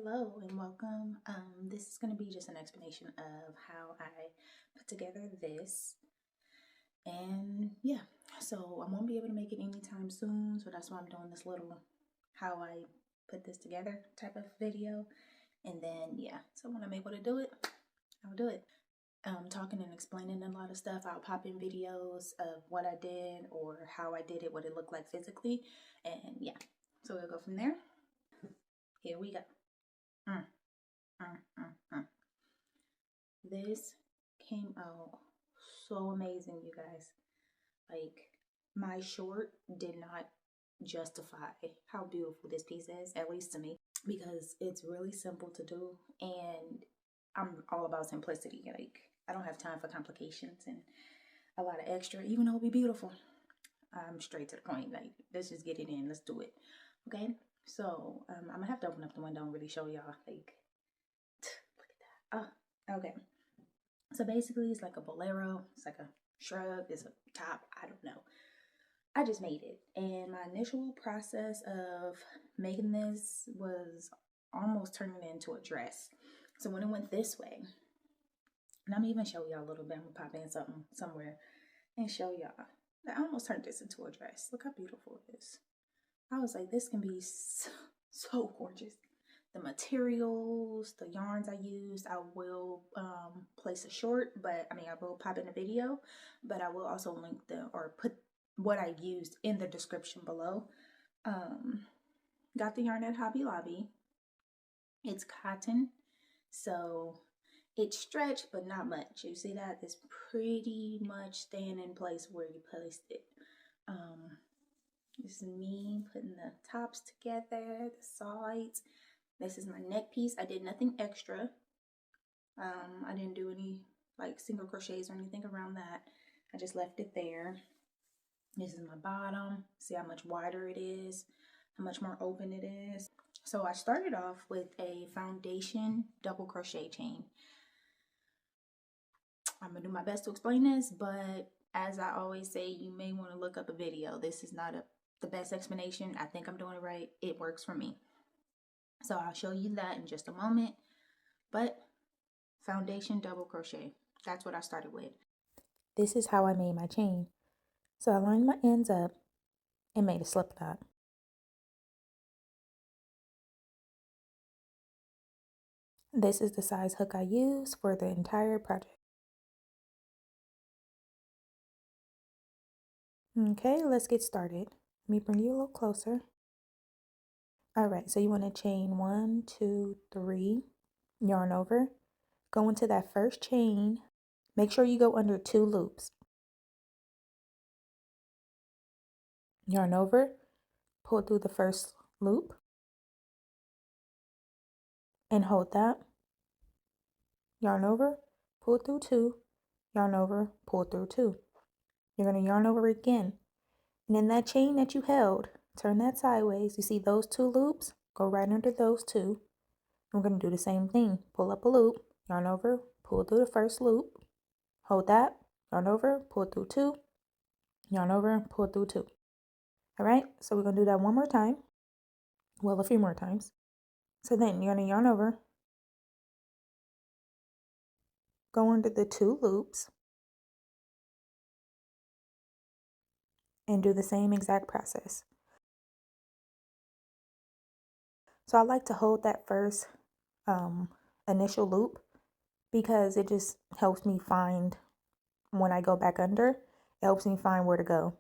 Hello and welcome. This is going to be just an explanation of how I put together this. And yeah, so I won't be able to make it anytime soon. So that's why I'm doing this little how I put this together type of video. And then yeah, so when I'm able to do it, I'll do it. Talking and explaining a lot of stuff. I'll pop in videos of what I did or how I did it, what it looked like physically. And yeah, so we'll go from there. Here we go. This came out so amazing, you guys. Like, my short did not justify how beautiful this piece is, at least to me, because it's really simple to do, and I'm all about simplicity. Like, I don't have time for complications and a lot of extra, even though it'll be beautiful. I'm straight to the point. Like, let's just get it in. Let's do it. Okay? So, I'm gonna have to open up the window and really show y'all. Like, look at that. Oh, okay. So basically, it's like a bolero. It's like a shrug. It's a top. I don't know. I just made it. And my initial process of making this was almost turning it into a dress. So when it went this way, and I'm even show y'all a little bit. I'm gonna pop in something somewhere and show y'all. I almost turned this into a dress. Look how beautiful it is. I was like, this can be so gorgeous. The materials, the yarns I used, I will place a short, but I mean, I will pop in a video, but I will also link or put what I used in the description below. Got the yarn at Hobby Lobby. It's cotton, so it's stretched, but not much. You see that? It's pretty much staying in place where you placed it. This is me putting the tops together, the sides. This is my neck piece. I did nothing extra. I didn't do any like single crochets or anything around that. I just left it there. This is my bottom. See how much wider it is, how much more open it is. So I started off with a foundation double crochet chain. I'm gonna do my best to explain this, but as I always say, you may want to look up a video. This is not the best explanation. I think I'm doing it right. It works for me. So I'll show you that in just a moment. But foundation double crochet, that's what I started with. This is how I made my chain. So I lined my ends up and made a slip knot. This is the size hook I use for the entire project. Okay, let's get started. Let me bring you a little closer. All right, so you want to chain 1, 2, 3, yarn over, go into that first chain. Make sure you go under 2 loops. Yarn over, pull through the first loop, and hold that. Yarn over, pull through 2, yarn over, pull through 2. You're going to yarn over again. And in that chain that you held, turn that sideways. You see those 2 loops? Go right under those 2. I'm going to do the same thing. Pull up a loop, yarn over, pull through the first loop, hold that, yarn over, pull through 2, yarn over, pull through 2. All right, so we're going to do that one more time. Well, a few more times. So then you're going to yarn over, go under the 2 loops, and do the same exact process. So I like to hold that first initial loop because it just helps me find, when I go back under, it helps me find where to go.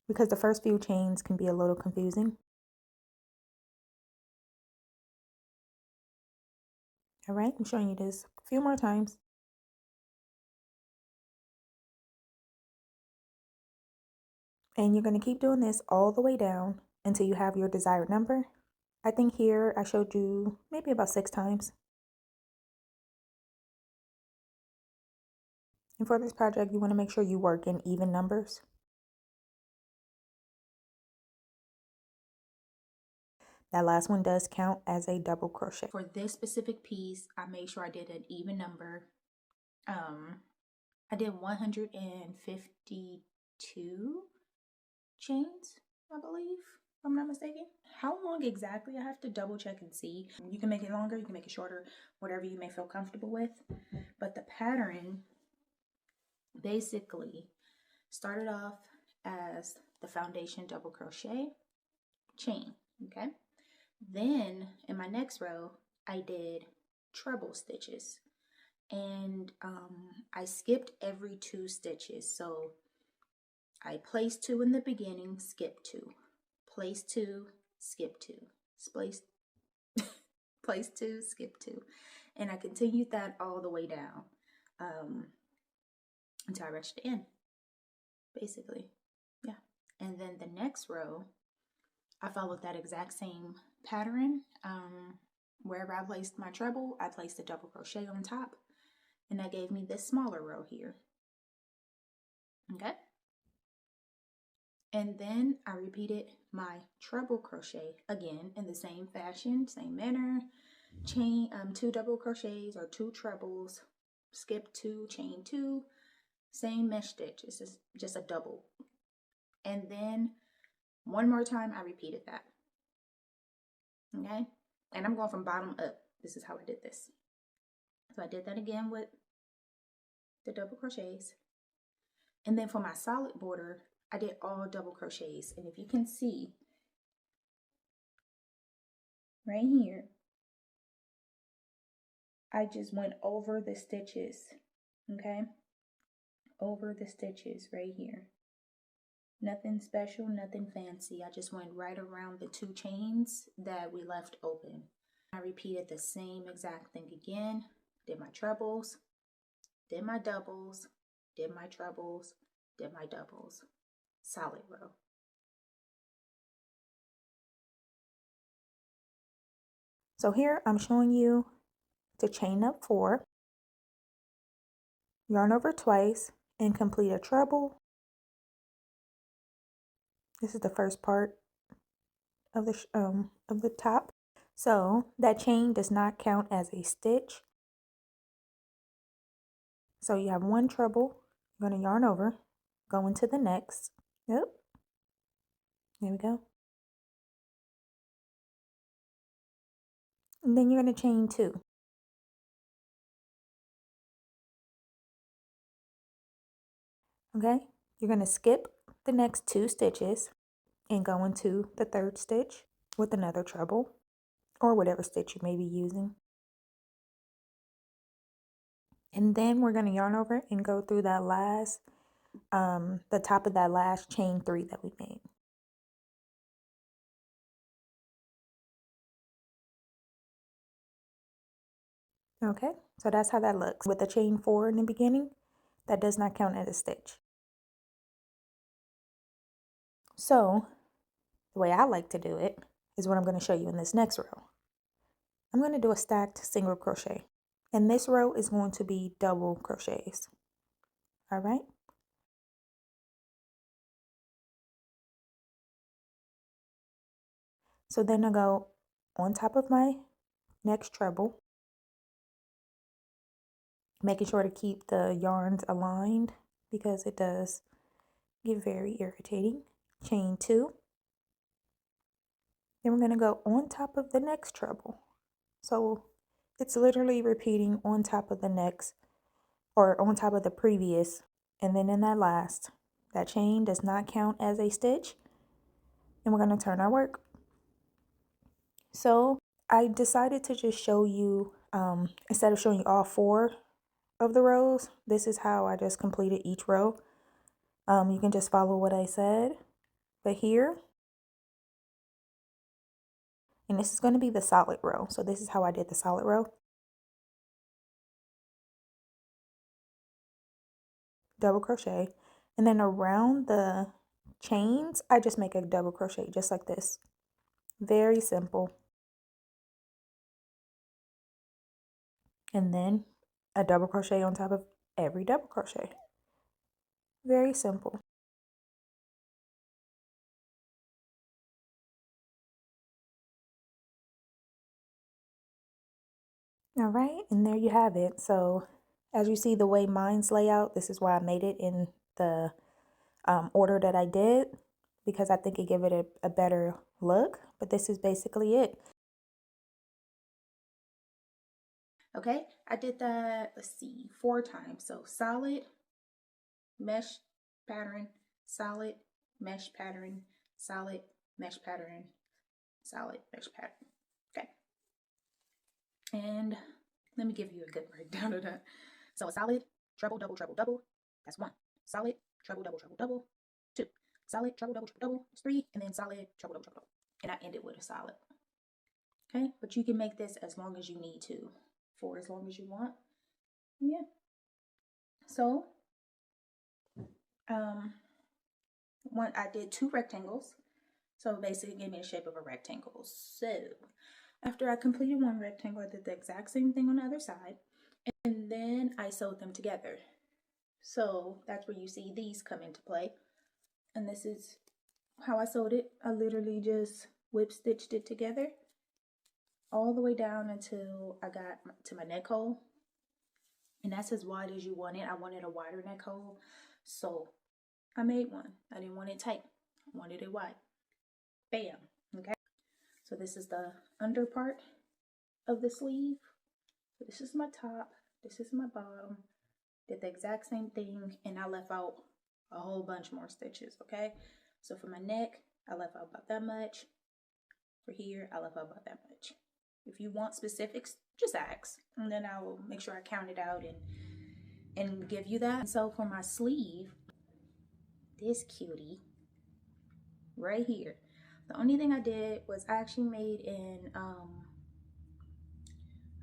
Because the first few chains can be a little confusing. All right, I'm showing you this a few more times. And you're going to keep doing this all the way down until you have your desired number. I think here I showed you maybe about 6 times. And for this project, you want to make sure you work in even numbers. That last one does count as a double crochet. For this specific piece, I made sure I did an even number. I did 152 chains, I believe. I'm not mistaken. How long exactly? I have to double check and see. You can make it longer, you can make it shorter, whatever you may feel comfortable with. But the pattern basically started off as the foundation double crochet chain, okay? Then in my next row, I did treble stitches, and I skipped every 2 stitches. So I placed 2 in the beginning, skip 2, place 2, skip 2, place place 2, skip 2, and I continued that all the way down until I reached the end, basically. Yeah. And then the next row, I followed that exact same pattern. Wherever I placed my treble, I placed a double crochet on top, and that gave me this smaller row here. Okay. And then I repeated my treble crochet again in the same fashion, same manner. Chain 2 double crochets or 2 trebles, skip 2, chain 2, same mesh stitch. This is just a double. And then one more time I repeated that. Okay? And I'm going from bottom up. This is how I did this. So I did that again with the double crochets. And then for my solid border, I did all double crochets. And if you can see right here, I just went over the stitches, okay? Over the stitches right here. Nothing special, nothing fancy. I just went right around the 2 chains that we left open. I repeated the same exact thing again. Did my trebles, did my doubles, did my trebles, did my doubles. Solid row. So here I'm showing you to chain up 4, yarn over twice, and complete a treble. This is the first part of the top. So that chain does not count as a stitch. So you have 1 treble, you're going to yarn over, go into the next. Yep. There we go. And then you're going to chain 2. Okay? You're going to skip the next 2 stitches and go into the 3rd stitch with another treble or whatever stitch you may be using. And then we're going to yarn over and go through that last, the top of that last chain 3 that we made. Okay, so that's how that looks. With the chain 4 in the beginning, that does not count as a stitch. So the way I like to do it is what I'm going to show you in this next row. I'm going to do a stacked single crochet, and this row is going to be double crochets. All right. So then I go on top of my next treble, making sure to keep the yarns aligned because it does get very irritating. Chain 2. Then we're going to go on top of the next treble. So it's literally repeating on top of the next, or on top of the previous, and then in that last. That chain does not count as a stitch, and we're going to turn our work. So I decided to just show you, instead of showing you all 4 of the rows, this is how I just completed each row. You can just follow what I said, but here, and this is going to be the solid row. So this is how I did the solid row. Double crochet, and then around the chains, I just make a double crochet just like this. Very simple. And then a double crochet on top of every double crochet. Very simple. All right, and there you have it. So as you see the way mine's layout, this is why I made it in the order that I did, because I think it give it a better look, but this is basically it. Okay, I did that, let's see, 4 times. So solid, mesh pattern, solid, mesh pattern, solid, mesh pattern, solid, mesh pattern. Okay. And let me give you a good breakdown of that. So a solid, treble, double, treble, double. That's 1. Solid, treble, double, treble, double. 2. Solid, treble, double, treble, double. That's 3. And then solid, treble, double, treble, double. And I ended with a solid. Okay, but you can make this as long as you need to, for as long as you want. Yeah. So, I did 2 rectangles. So basically, it gave me the shape of a rectangle. So after I completed 1 rectangle, I did the exact same thing on the other side, and then I sewed them together. So that's where you see these come into play. And this is how I sewed it. I literally just whip stitched it together all the way down until I got to my neck hole. And that's as wide as you want it. I wanted a wider neck hole, so I made one. I didn't want it tight. I wanted it wide. Bam. Okay. So this is the under part of the sleeve. So this is my top. This is my bottom. Did the exact same thing, and I left out a whole bunch more stitches. Okay. So for my neck, I left out about that much. For here, I left out about that much. If you want specifics, just ask, and then I will make sure I count it out and give you that. And so for my sleeve, this cutie right here, the only thing I did was I actually made in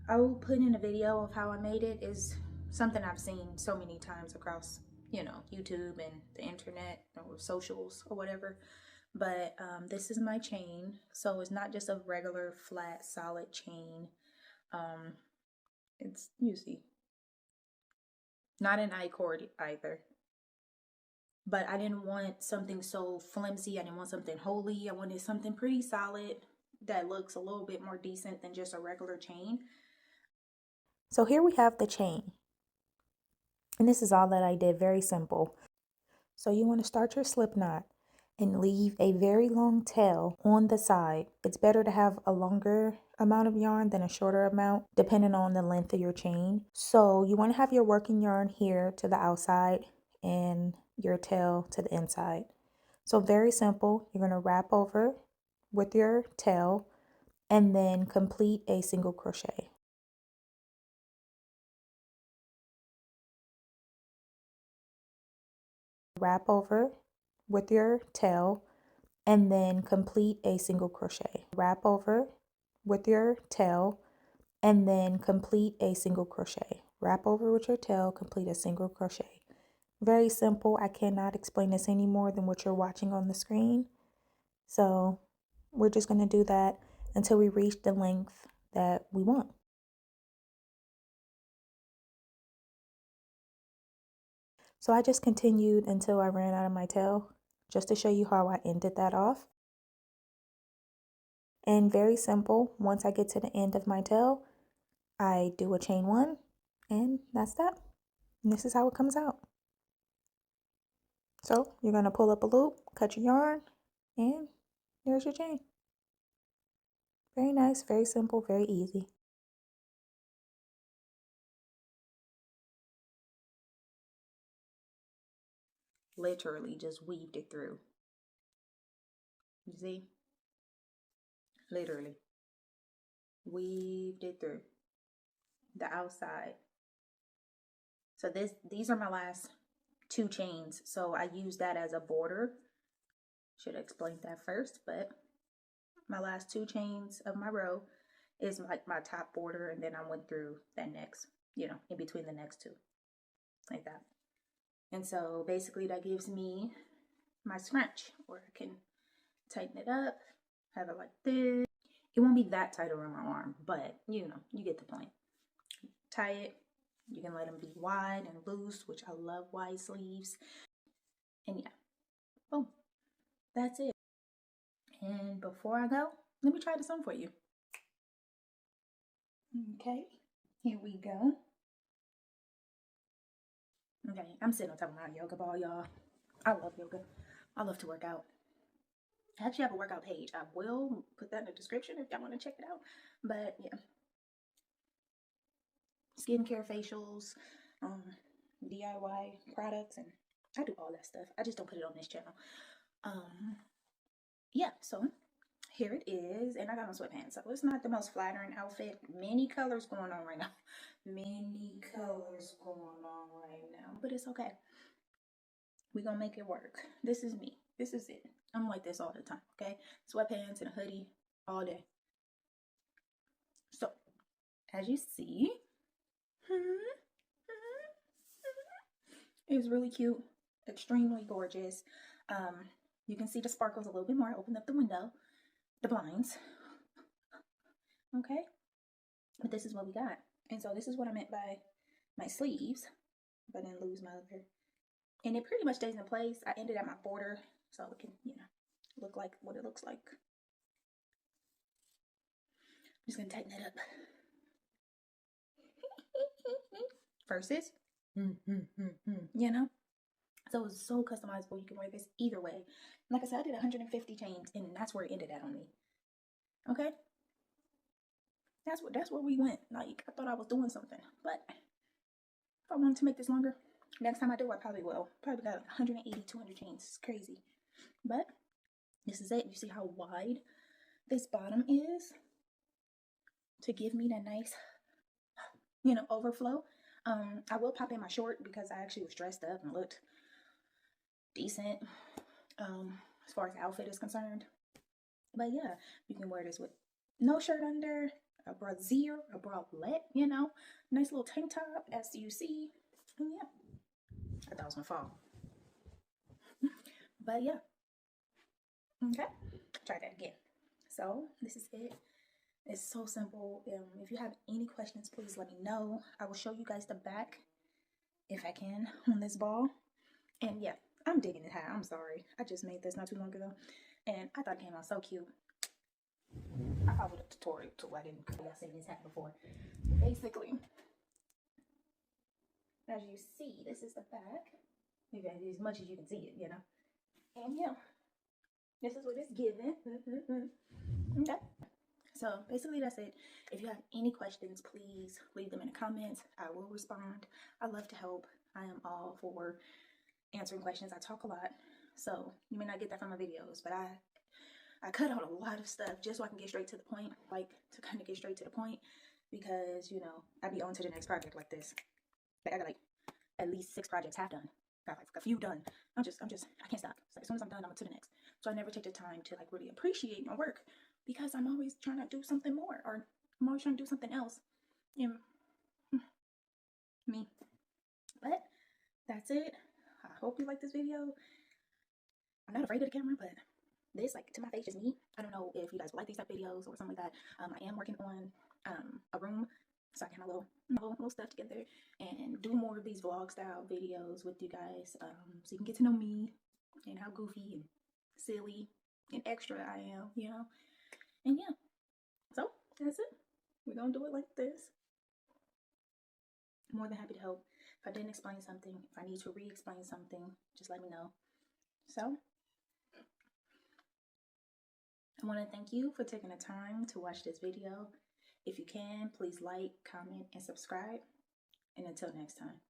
I will put in a video of how I made it. Is something I've seen so many times across, you know, YouTube and the internet or socials or whatever. But this is my chain, so it's not just a regular flat solid chain. It's, you see, not an I-cord either. But I didn't want something so flimsy. I didn't want something holey. I wanted something pretty solid that looks a little bit more decent than just a regular chain. So here we have the chain. And this is all that I did, very simple. So you want to start your slip knot and leave a very long tail on the side. It's better to have a longer amount of yarn than a shorter amount, depending on the length of your chain. So you want to have your working yarn here to the outside and your tail to the inside. So very simple. You're going to wrap over with your tail and then complete a single crochet. Wrap over with your tail and then complete a single crochet. Wrap over with your tail and then complete a single crochet. Wrap over with your tail, complete a single crochet. Very simple. I cannot explain this any more than what you're watching on the screen. So we're just going to do that until we reach the length that we want. So I just continued until I ran out of my tail, just to show you how I ended that off. And very simple, once I get to the end of my tail, I do a chain 1, and that's that. And this is how it comes out. So you're going to pull up a loop, cut your yarn, and there's your chain. Very nice, very simple, very easy. Literally just weaved it through. You see? Literally weaved it through the outside. So these are my last 2 chains. So I use that as a border. Should have explained that first, but my last 2 chains of my row is like my top border, and then I went through that next, you know, in between the next 2, like that. And so basically that gives me my scrunch, where I can tighten it up, have it like this. It won't be that tight around my arm, but you know, you get the point. Tie it. You can let them be wide and loose, which I love wide sleeves. And yeah, boom, that's it. And before I go, let me try this on for you. Okay, here we go. Okay, I'm sitting on top of my yoga ball, y'all. I love yoga. I love to work out. I actually have a workout page. I will put that in the description if y'all want to check it out. But yeah, skincare, facials, DIY products, and I do all that stuff. I just don't put it on this channel. Yeah, so here it is, and I got on sweatpants, so it's not the most flattering outfit. Many colors going on right now. Many colors going on right now, but it's okay. We're gonna make it work. This is me. This is it. I'm like this all the time, okay? Sweatpants and a hoodie all day. So, as you see, it's really cute, extremely gorgeous. You can see the sparkles a little bit more. Open up the window, the blinds, okay? But this is what we got. And so this is what I meant by my sleeves, if I didn't lose my other. And it pretty much stays in place. I ended at my border so it can, you know, look like what it looks like. I'm just gonna tighten that up. Versus, you know? So it's so customizable. You can wear this either way. Like I said, I did 150 chains, and that's where it ended at on me. Okay? That's where we went. Like, I thought I was doing something. But if I wanted to make this longer, next time I do, I probably will. Probably got 180, 200 chains. It's crazy. But this is it. You see how wide this bottom is to give me that nice, you know, overflow. I will pop in my short because I actually was dressed up and looked decent as far as outfit is concerned. But yeah, you can wear this with no shirt under, a brassiere, a bralette, you know, nice little tank top as you see. And yeah, I thought it was gonna fall. But yeah, okay, try that again. So this is it. It's so simple. If you have any questions, please let me know. I will show you guys the back if I can on this ball. And yeah, I'm digging it high. I'm sorry. I just made this not too long ago, and I thought it came out so cute. I followed a tutorial too. I didn't. Y'all seen this hat before. Basically, as you see, this is the back. As much as you can see it, you know. And yeah, this is what it's given. Okay. So basically that's it. If you have any questions, please leave them in the comments. I will respond. I love to help. I am all for answering questions. I talk a lot, so you may not get that from my videos, but I cut out a lot of stuff just so I can get straight to the point, like to kind of get straight to the point, because you know I be on to the next project like this. Like I got like at least 6 projects half done. Got like a few done. I can't stop. So as soon as I'm done, I'm on to the next. So I never take the time to like really appreciate my work because I'm always trying to do something more, or I'm always trying to do something else. And me. But that's it. I hope you like this video. I'm not afraid of the camera, but this, like, to my face, is me. I don't know if you guys like these type of videos or something like that. I am working on a room, so I can have my little stuff together and do more of these vlog style videos with you guys, so you can get to know me and how goofy and silly and extra I am, you know. And yeah, so that's it. We're gonna do it like this. I'm more than happy to help. If I didn't explain something, if I need to re-explain something, just let me know. So I want to thank you for taking the time to watch this video. If you can, please like, comment, and subscribe. And until next time.